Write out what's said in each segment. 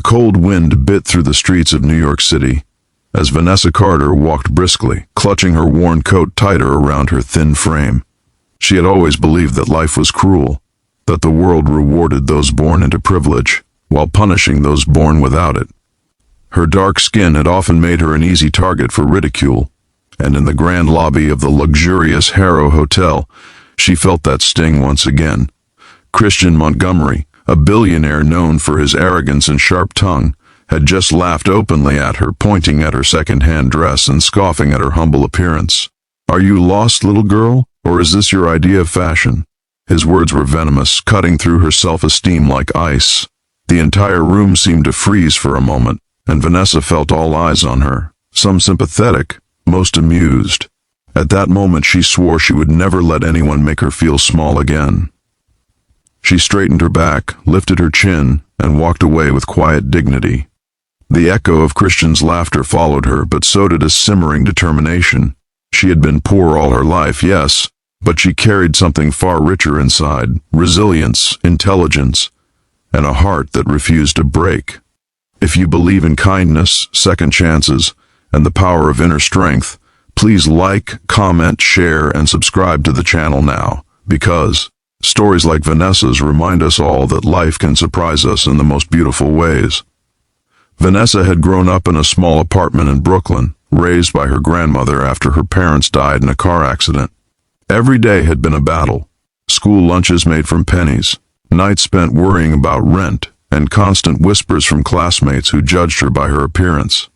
cold wind bit through the streets of New York City as Vanessa Carter walked briskly, clutching her worn coat tighter around her thin frame. She had always believed that life was cruel, that the world rewarded those born into privilege, while punishing those born without it. Her dark skin had often made her an easy target for ridicule, and in the grand lobby of the luxurious Heiress Hotel, she felt that sting once again. Christian Montgomery, a billionaire known for his arrogance and sharp tongue, had just laughed openly at her, pointing at her second-hand dress and scoffing at her humble appearance. "Are you lost, little girl, or is this your idea of fashion?" His words were venomous, cutting through her self-esteem like ice. The entire room seemed to freeze for a moment, and Vanessa felt all eyes on her, some sympathetic, most amused. At that moment she swore she would never let anyone make her feel small again. She straightened her back, lifted her chin, and walked away with quiet dignity. The echo of Christian's laughter followed her, but so did a simmering determination. She had been poor all her life, yes, but she carried something far richer inside: resilience, intelligence, and a heart that refused to break. If you believe in kindness, second chances, and the power of inner strength, please like, comment, share, and subscribe to the channel now, because stories like Vanessa's remind us all that life can surprise us in the most beautiful ways. Vanessa had grown up in a small apartment in Brooklyn, raised by her grandmother after her parents died in a car accident. Every day had been a battle: school lunches made from pennies, nights spent worrying about rent, and constant whispers from classmates who judged her by her appearance.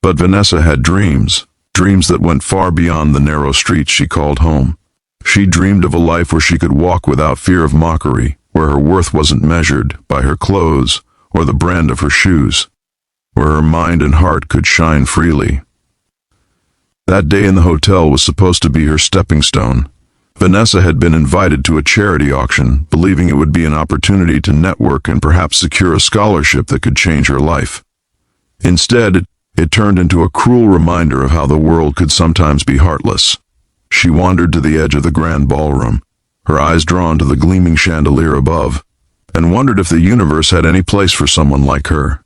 But Vanessa had dreams that went far beyond the narrow streets she called home. She dreamed of a life where she could walk without fear of mockery, where her worth wasn't measured by her clothes or the brand of her shoes, where her mind and heart could shine freely. That day in the hotel was supposed to be her stepping stone. Vanessa had been invited to a charity auction, believing it would be an opportunity to network and perhaps secure a scholarship that could change her life. Instead, it turned into a cruel reminder of how the world could sometimes be heartless. She wandered to the edge of the grand ballroom, her eyes drawn to the gleaming chandelier above, and wondered if the universe had any place for someone like her.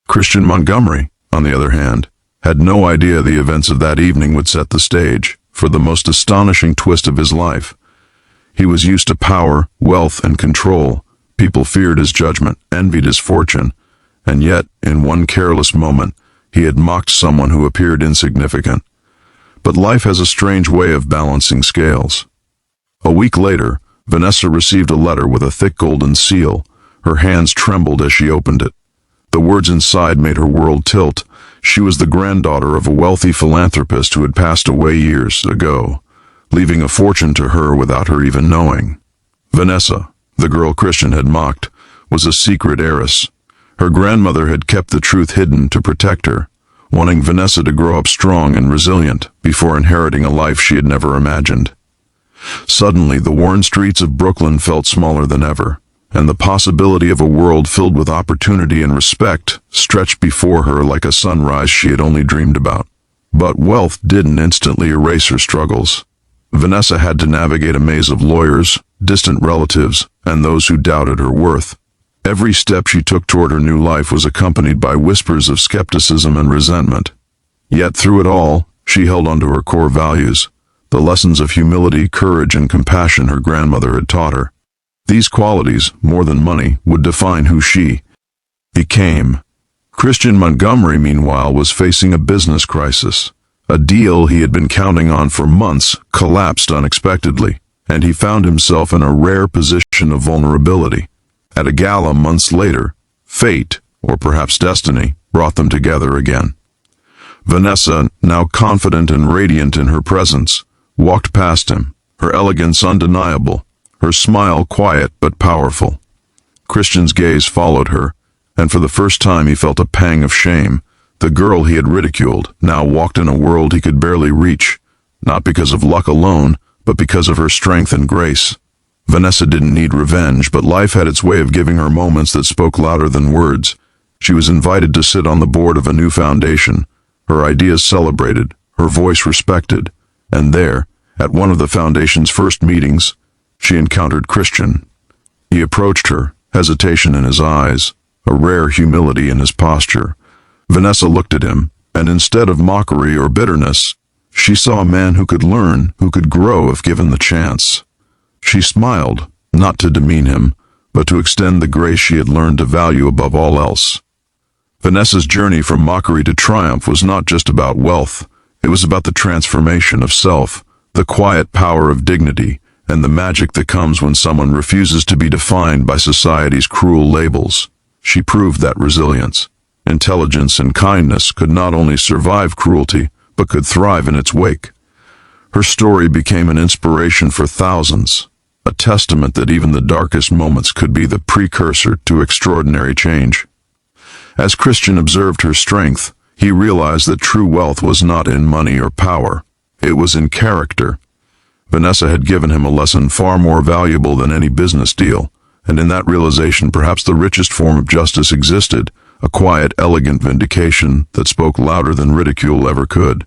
Christian Montgomery, on the other hand, had no idea the events of that evening would set the stage for the most astonishing twist of his life. He was used to power, wealth, and control. People feared his judgment, envied his fortune, and yet, in one careless moment, he had mocked someone who appeared insignificant. But life has a strange way of balancing scales. A week later, Vanessa received a letter with a thick golden seal. Her hands trembled as she opened it. The words inside made her world tilt. She was the granddaughter of a wealthy philanthropist who had passed away years ago, leaving a fortune to her without her even knowing. Vanessa, the girl Christian had mocked, was a secret heiress. Her grandmother had kept the truth hidden to protect her, wanting Vanessa to grow up strong and resilient before inheriting a life she had never imagined. Suddenly, the worn streets of Brooklyn felt smaller than ever, and the possibility of a world filled with opportunity and respect stretched before her like a sunrise she had only dreamed about. But wealth didn't instantly erase her struggles. Vanessa had to navigate a maze of lawyers, distant relatives, and those who doubted her worth. Every step she took toward her new life was accompanied by whispers of skepticism and resentment. Yet through it all, she held onto her core values, the lessons of humility, courage, and compassion her grandmother had taught her. These qualities, more than money, would define who she became. Christian Montgomery, meanwhile, was facing a business crisis. A deal he had been counting on for months collapsed unexpectedly, and he found himself in a rare position of vulnerability. At a gala months later, fate, or perhaps destiny, brought them together again. Vanessa, now confident and radiant in her presence, walked past him, her elegance undeniable, her smile quiet but powerful. Christian's gaze followed her, and for the first time he felt a pang of shame. The girl he had ridiculed now walked in a world he could barely reach, not because of luck alone, but because of her strength and grace. Vanessa didn't need revenge, but life had its way of giving her moments that spoke louder than words. She was invited to sit on the board of a new foundation, her ideas celebrated, her voice respected, and there, at one of the foundation's first meetings, she encountered Christian. He approached her, hesitation in his eyes, a rare humility in his posture. Vanessa looked at him, and instead of mockery or bitterness, she saw a man who could learn, who could grow if given the chance. She smiled, not to demean him, but to extend the grace she had learned to value above all else. Vanessa's journey from mockery to triumph was not just about wealth. It was about the transformation of self, the quiet power of dignity, and the magic that comes when someone refuses to be defined by society's cruel labels. She proved that resilience, intelligence, and kindness could not only survive cruelty, but could thrive in its wake. Her story became an inspiration for thousands, a testament that even the darkest moments could be the precursor to extraordinary change. As Christian observed her strength, he realized that true wealth was not in money or power. It was in character. Vanessa had given him a lesson far more valuable than any business deal, and in that realization perhaps the richest form of justice existed, a quiet, elegant vindication that spoke louder than ridicule ever could.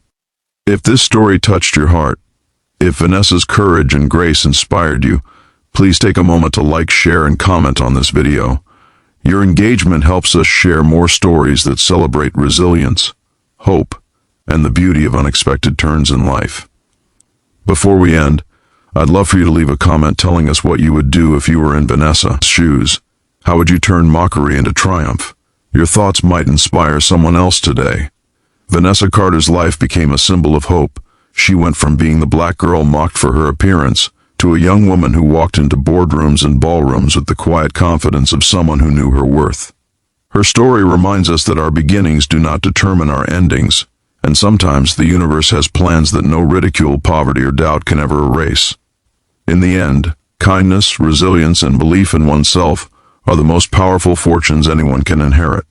If this story touched your heart, if Vanessa's courage and grace inspired you, please take a moment to like, share, and comment on this video. Your engagement helps us share more stories that celebrate resilience, hope, and the beauty of unexpected turns in life. Before we end, I'd love for you to leave a comment telling us what you would do if you were in Vanessa's shoes. How would you turn mockery into triumph? Your thoughts might inspire someone else today. Vanessa Carter's life became a symbol of hope. She went from being the black girl mocked for her appearance to a young woman who walked into boardrooms and ballrooms with the quiet confidence of someone who knew her worth. Her story reminds us that our beginnings do not determine our endings, and sometimes the universe has plans that no ridicule, poverty, or doubt can ever erase. In the end, kindness, resilience, and belief in oneself are the most powerful fortunes anyone can inherit.